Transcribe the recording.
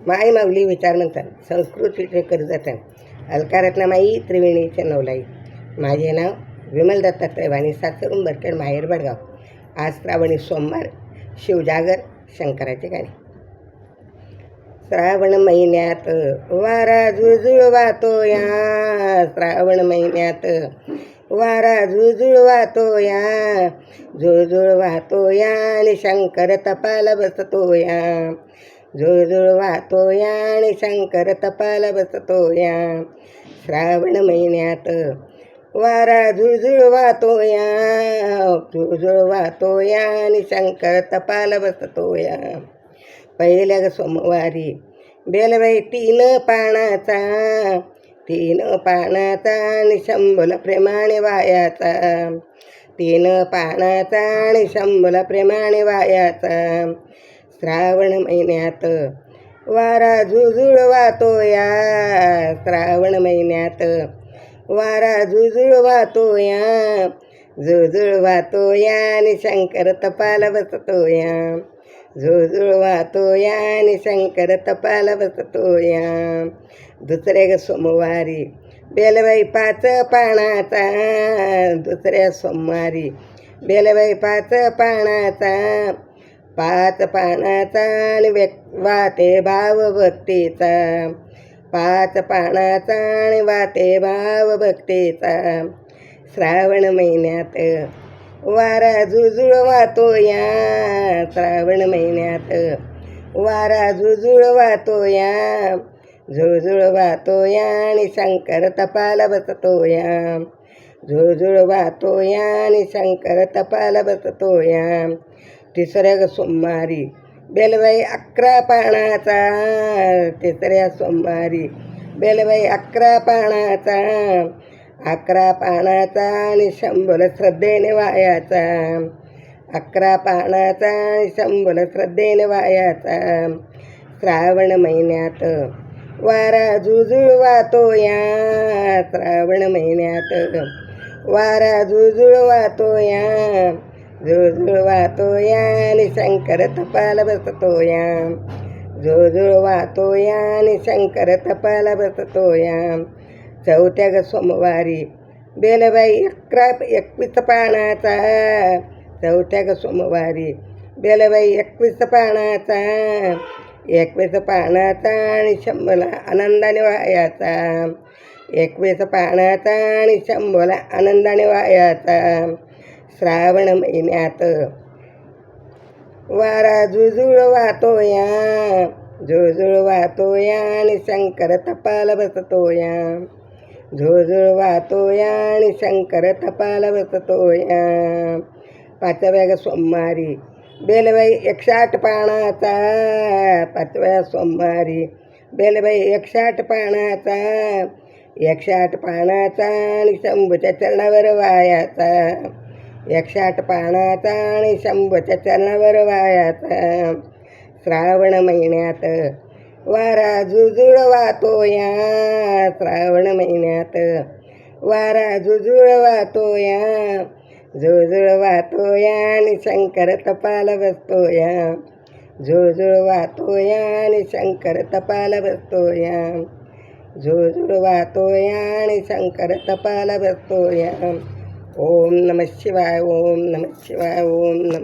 माई माऊली विचार म्हणतात संस्कृतीचे कर्जतन अलकारत्नामाई त्रिवेणीचे नवलाई. माझे नाव विमल दत्तात्रय वाणी, सासर उंबरखेड, माहेर बडगाव. आज श्रावणी सोमवार, शिवजागर, शंकराचे गाणे. श्रावण महिन्यात वारा झुळझुळ वाहतो या, श्रावण महिन्यात वारा झुळझुळ वाहतो या, झुळझुळ वाहतो या आणि शंकर तपाला बसतो या, झुळझुळ वाहतो या आणि शंकर तपाला बसतो या. श्रावण महिन्यात वारा झुळझुळ वाहतो या, झुळझुळ वाहतो या आणि शंकर तपाला बसतो या. पहिल्या सोमवारी बेलबाई तीन पानाचा, तीन पानाचा आणि शंभूला प्रेमाने वायाचा, तीन पानाचा आणि शंभूला प्रेमाने वायाचा. श्रावण महिन्यात वारा झुळझुळ वाहतो या, श्रावण महिन्यात वारा झुळझुळ वाहतो या, झुळझुळ वाहतो या आणि शंकर तपाला बसतो या, झुळझुळ वाहतो या आणि शंकर तपाला बसतो या. दुसऱ्या सोमवारी बेलबाई पाच पानाचा, दुसऱ्या सोमवारी बेलबाई पाच पानाचा, पाच पानाचा आणि वाहते भाव भक्तीचा, पाच पानाचा आणि वाहते भाव भक्तीचा. श्रावण महिन्यात वारा झुळझुळ वाहतो या, श्रावण महिन्यात वारा झुळझुळ वाहतो या, झुळझुळ वाहतो या आणि शंकर तपाला बसतो या, झुळझुळ वाहतो या आणि शंकर तपाला बसतो या. तिसऱ्या सोमवारी बेलबाई 11 पानाचा, तिसऱ्या सोमवारी बेलबाई 11 पानाचा, 11 पानाचा आणि शंभूला श्रद्धेने वायाचा, 11 पानाचा आणि शंभूला श्रद्धेने वायाचा. श्रावण महिन्यात वारा झुळझुळ वाहतो या, श्रावण महिन्यात वारा झुळझुळ वाहतो या, झुळझुळ वाहतो या आणि शंकर तपाला बसतो या, झुळझुळ वाहतो या आणि शंकर तपाला बसतो या. चौथ्या सोमवारी बेलबाई 21 पानाचा, चौथ्या सोमवारी बेलबाई 21 पानाचा, 21 पानाचा आणि शंभूला आनंदाने वायाचा, 21 पानाचा आणि शंभूला आनंदाने वायाचा. श्रावण महिन्यात वारा झुळझुळ वाहतो या, झुळझुळ वाहतो या आणि शंकर तपाला बसतो या, झुळझुळ वाहतो या आणि शंकर तपाला बसतो या. पाचव्या सोमवारी बेलबाई 108 पानाचा, पाचव्या सोमवारी बेलबाई 108 पानाचा, 108 पानाचा आणि शंभूच्या चरणावर वायाचा, 108 पानाचा आणि शंभूच्या चरणावर वायाचा. श्रावण महिन्यात वारा झुळझुळ वाहतो या, श्रावण महिन्यात वारा झुळझुळ वाहतो या, झुळझुळ वाहतो या आणि शंकर तपाला बसतो या, झुळझुळ वाहतो या आणि शंकर तपाला बसतो या, झुळझुळ वाहतो या आणि शंकर तपाला बसतो या. ओम नमः शिवाय, ओम नमः शिवाय, ओम नमः